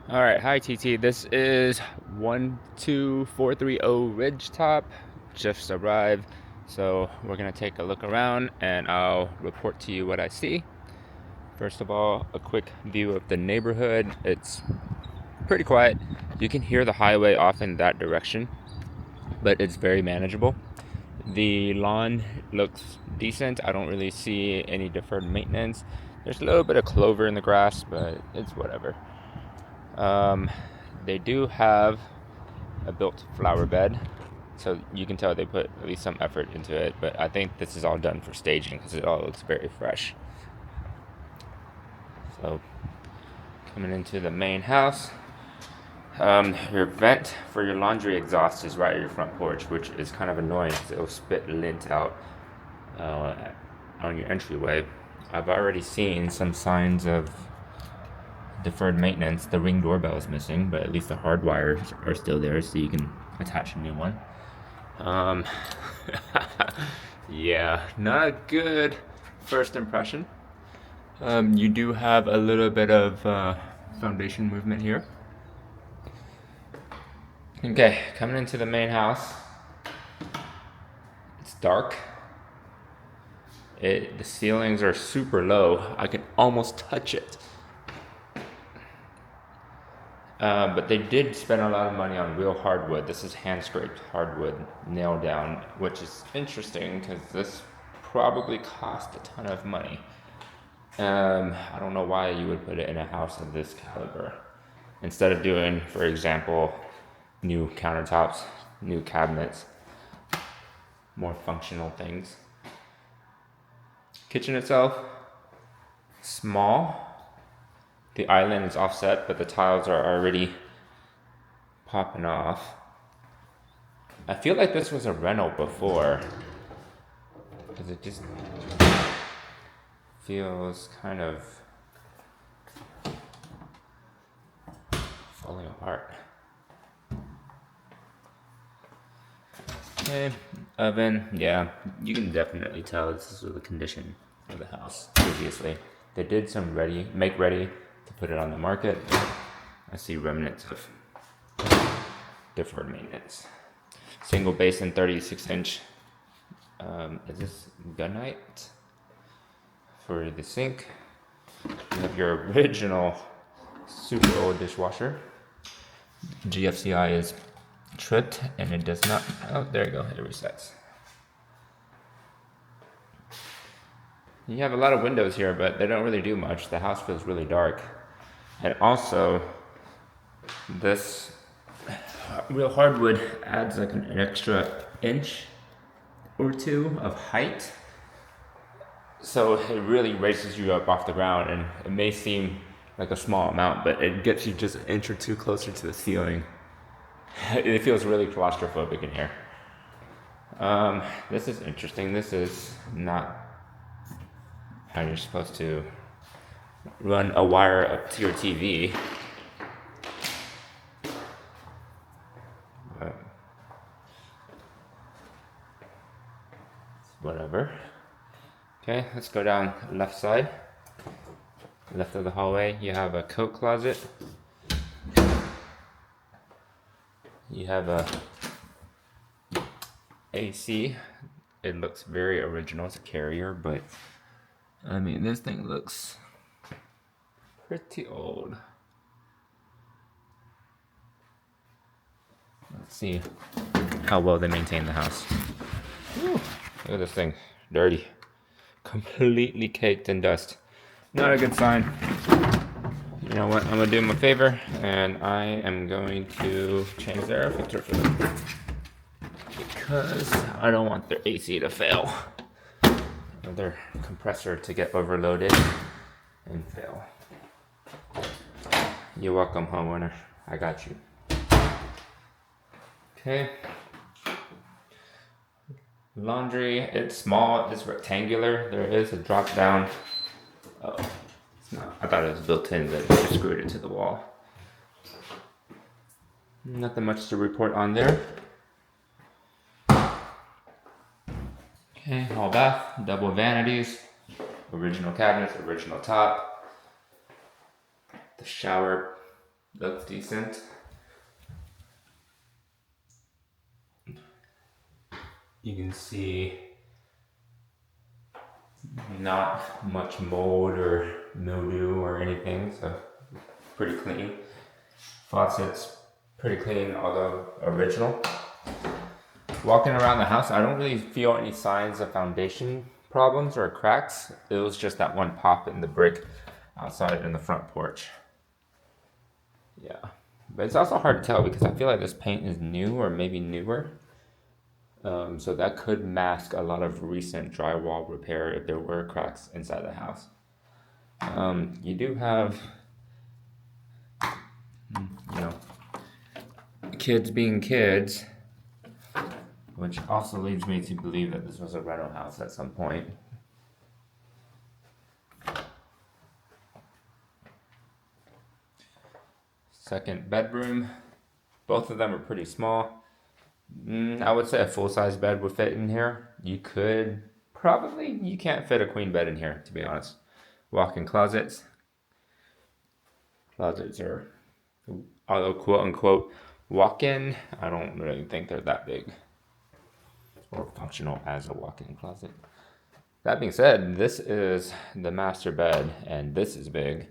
All right, hi TT. This is 12430 Ridgetop. Just arrived, so we're gonna take a look around and I'll report to you what I see. First of all, a quick view of the neighborhood. It's pretty quiet. You can hear the highway off in that direction, but it's very manageable. The lawn looks decent. I don't really see any deferred maintenance. There's a little bit of clover in the grass, but it's whatever. Um, they do have a built flower bed, so you can tell they put at least some effort into it, but I think this is all done for staging because it all looks very fresh. So, coming into the main house, your vent for your laundry exhaust is right at your front porch, which is kind of annoying because it'll spit lint out uh, on your entryway. I've already seen some signs of deferred maintenance. The Ring doorbell is missing, but at least the hard wires are still there, so you can attach a new one. Um, yeah, not a good first impression. You do have a little bit of foundation movement here. Okay, coming into the main house. It's dark. The ceilings are super low. I can almost touch it. But they did spend a lot of money on real hardwood. This is hand scraped hardwood, nailed down, which is interesting because this probably cost a ton of money. I don't know why you would put it in a house of this caliber. Instead of doing, for example, new countertops, new cabinets, more functional things. Kitchen itself, small. The island is offset, but the tiles are already popping off. I feel like this was a rental before, because it just feels kind of falling apart. Okay, oven, yeah, you can definitely tell this is the condition of the house previously. They did some make ready to put it on the market. I see remnants of deferred maintenance. Single basin 36-inch. Is this gunite for the sink? You have your original super old dishwasher. GFCI is tripped and it does not. Oh, there you go. It resets. You have a lot of windows here, but they don't really do much. The house feels really dark. And also, this real hardwood adds like an extra inch or two of height. So it really raises you up off the ground, and it may seem like a small amount, but it gets you just an inch or two closer to the ceiling. It feels really claustrophobic in here. This is interesting. This is not how you're supposed to run a wire up to your TV. But whatever. Okay, let's go down left side. Left of the hallway, you have a coat closet. You have a AC. It looks very original. It's a Carrier, but I mean, this thing looks pretty old. Let's see how well they maintain the house. Whew, look at this thing, dirty, completely caked in dust. Not a good sign. You know what? I'm gonna do them a favor, and I am going to change their air filter for them because I don't want their AC to fail, or their compressor to get overloaded and fail. You're welcome, homeowner. I got you. Okay. Laundry, it's small, it's rectangular. There is a drop down. Oh, it's not. I thought it was built in, but they just screwed it to the wall. Nothing much to report on there. Okay, hall bath, double vanities, original cabinets, original top. The shower Looks decent. You can see not much mold or mildew or anything, so pretty clean. Faucet's pretty clean, although original. Walking around the house, I don't really feel any signs of foundation problems or cracks. It was just that one pop in the brick outside in the front porch. Yeah, but it's also hard to tell because I feel like this paint is new or maybe newer. So that could mask a lot of recent drywall repair if there were cracks inside the house. You do have, kids being kids, which also leads me to believe that this was a rental house at some point. Second bedroom, both of them are pretty small. I would say a full-size bed would fit in here. You can't fit a queen bed in here, to be honest. Walk-in closets. Closets are, although quote-unquote walk-in, I don't really think they're that big or functional as a walk-in closet. That being said, this is the master bed, and this is big.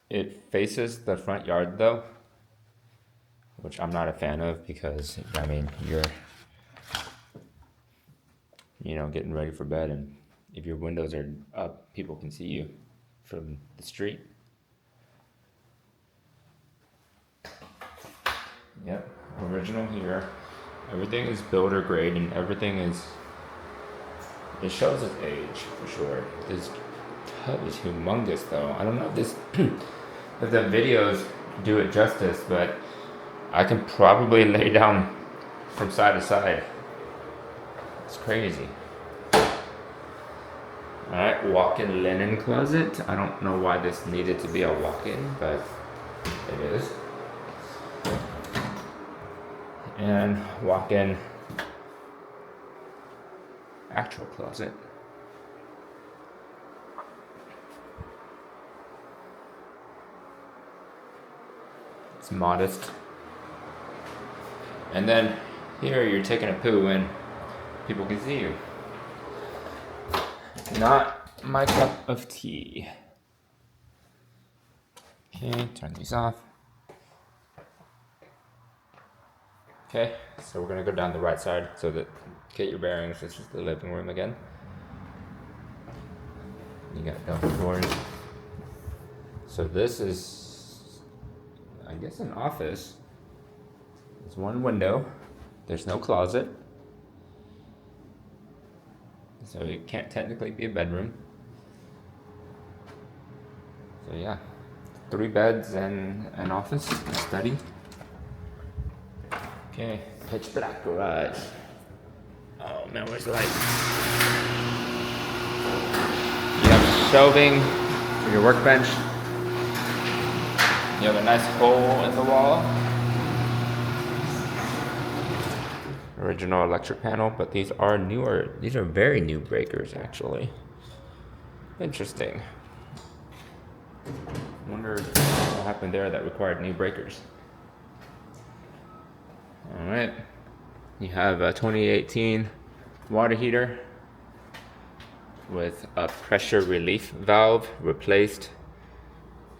It faces the front yard though, which I'm not a fan of because, I mean, you're, getting ready for bed, and if your windows are up, people can see you from the street. Yep, original here. Everything is builder grade and it shows its age for sure. This tub is humongous though. I don't know if if the videos do it justice, but I can probably lay down from side to side. It's crazy. Alright, walk-in linen closet. I don't know why this needed to be a walk-in, but it is. And walk-in actual closet. It's modest. And then here you're taking a poo and people can see you. Not my cup of tea. Okay, turn these off. Okay, so we're gonna go down the right side so that get your bearings. This is the living room again. You got double doors. So this is, I guess, an office. There's one window. There's no closet. So it can't technically be a bedroom. So yeah, 3 beds and an office, a study. Okay, pitch black garage. Oh man, where's the light? You have shelving for your workbench. You have a nice hole in the wall. Original electric panel, but these are newer. These are very new breakers, actually. Interesting. Wonder what happened there that required new breakers. All right. You have a 2018 water heater with a pressure relief valve replaced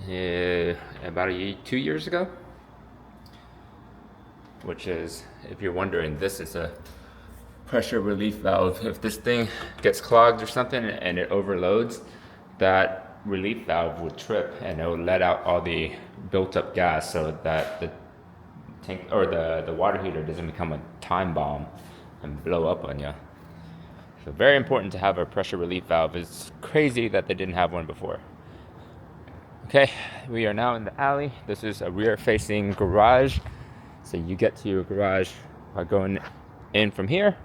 about 2 years ago. Which is, if you're wondering, this is a pressure relief valve. If this thing gets clogged or something and it overloads, that relief valve would trip and it will let out all the built up gas so that the tank or the water heater doesn't become a time bomb and blow up on you. So very important to have a pressure relief valve. It's crazy that they didn't have one before. Okay, we are now in the alley. This is a rear facing garage. So you get to your garage by going in from here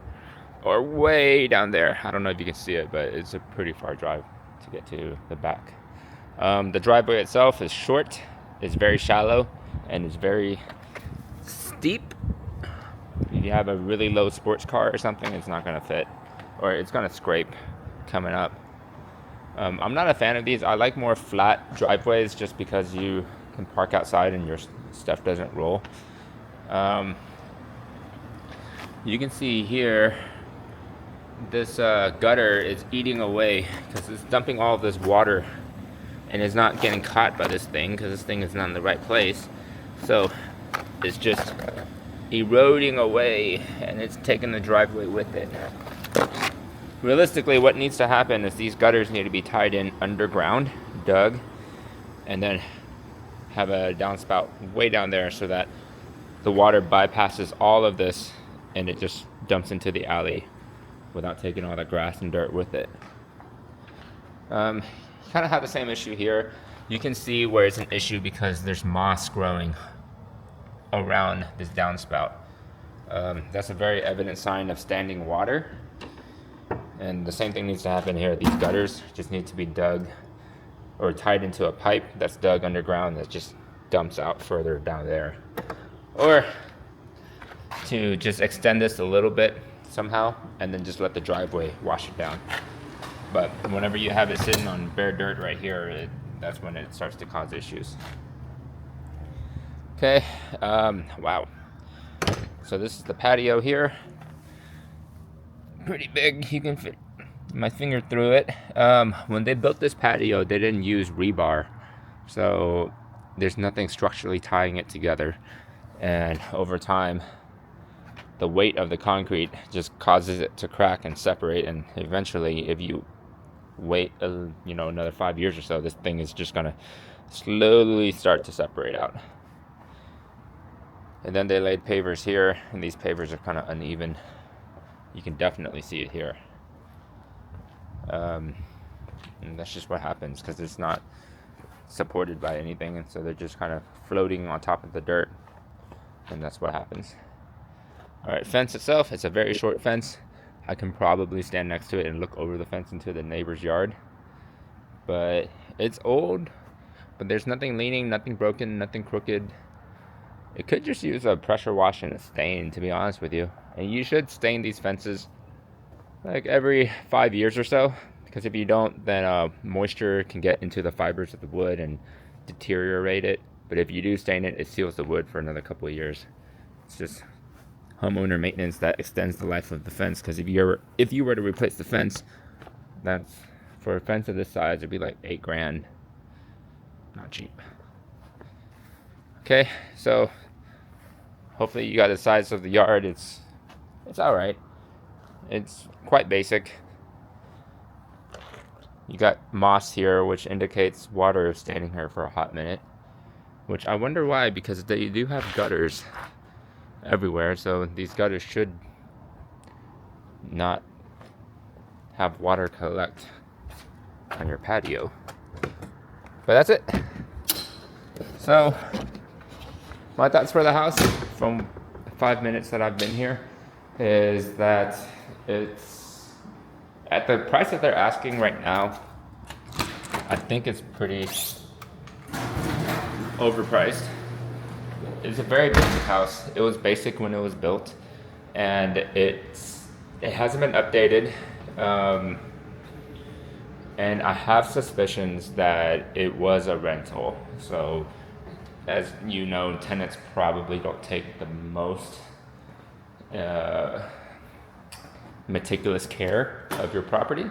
or way down there. I don't know if you can see it, but it's a pretty far drive to get to the back. The driveway itself is short, it's very shallow, and it's very steep. If you have a really low sports car or something, it's not going to fit, or it's going to scrape coming up. I'm not a fan of these. I like more flat driveways just because you can park outside and your stuff doesn't roll. You can see here, this gutter is eating away because it's dumping all of this water and it's not getting caught by this thing because this thing is not in the right place. So it's just eroding away and it's taking the driveway with it. Realistically, what needs to happen is these gutters need to be tied in underground, dug, and then have a downspout way down there so that the water bypasses all of this and it just dumps into the alley without taking all the grass and dirt with it. You kind of have the same issue here. You can see where it's an issue because there's moss growing around this downspout. That's a very evident sign of standing water. And the same thing needs to happen here. These gutters just need to be dug or tied into a pipe that's dug underground that just dumps out further down there. Or to just extend this a little bit somehow and then just let the driveway wash it down. But whenever you have it sitting on bare dirt right here, that's when it starts to cause issues. Okay, wow. So this is the patio here. Pretty big, you can fit my finger through it. When they built this patio, they didn't use rebar. So there's nothing structurally tying it together. And over time, the weight of the concrete just causes it to crack and separate. And eventually, if you wait, another 5 years or so, this thing is just gonna slowly start to separate out. And then they laid pavers here, and these pavers are kind of uneven. You can definitely see it here. And that's just what happens because it's not supported by anything, and so they're just kind of floating on top of the dirt, and that's what happens. All right, fence itself, it's a very short fence. I can probably stand next to it and look over the fence into the neighbor's yard. But it's old, but there's nothing leaning, nothing broken, nothing crooked. It could just use a pressure wash and a stain, to be honest with you. And you should stain these fences like every 5 years or so, because if you don't, then moisture can get into the fibers of the wood and deteriorate it. But if you do stain it, it seals the wood for another couple of years. It's just homeowner maintenance that extends the life of the fence, because if you were to replace the fence, that's, for a fence of this size, it'd be like $8,000. Not cheap. Okay, so hopefully you got the size of the yard. It's all right. It's quite basic. You got moss here, which indicates water is standing here for a hot minute, which I wonder why, because they do have gutters everywhere, so these gutters should not have water collect on your patio. But that's it. So my thoughts for the house from 5 minutes that I've been here is that it's at the price that they're asking right now. I think it's pretty overpriced. It's a very basic house. It was basic when it was built, and it hasn't been updated. And I have suspicions that it was a rental. So, as you know, tenants probably don't take the most meticulous care of your property.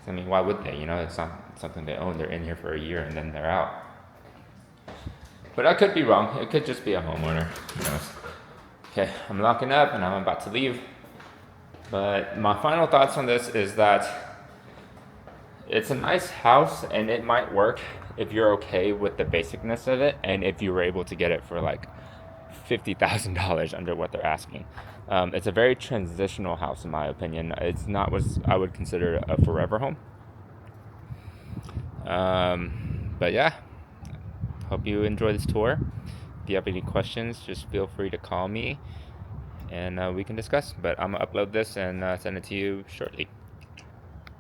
I mean, why would they? It's not something they own. They're in here for a year and then they're out. But I could be wrong. It could just be a homeowner. Who knows? Okay, I'm locking up and I'm about to leave. But my final thoughts on this is that it's a nice house and it might work if you're okay with the basicness of it and if you were able to get it for like $50,000 under what they're asking. It's a very transitional house in my opinion. It's not what I would consider a forever home. But yeah, hope you enjoy this tour. If you have any questions, just feel free to call me and we can discuss. But I'm gonna upload this and send it to you shortly.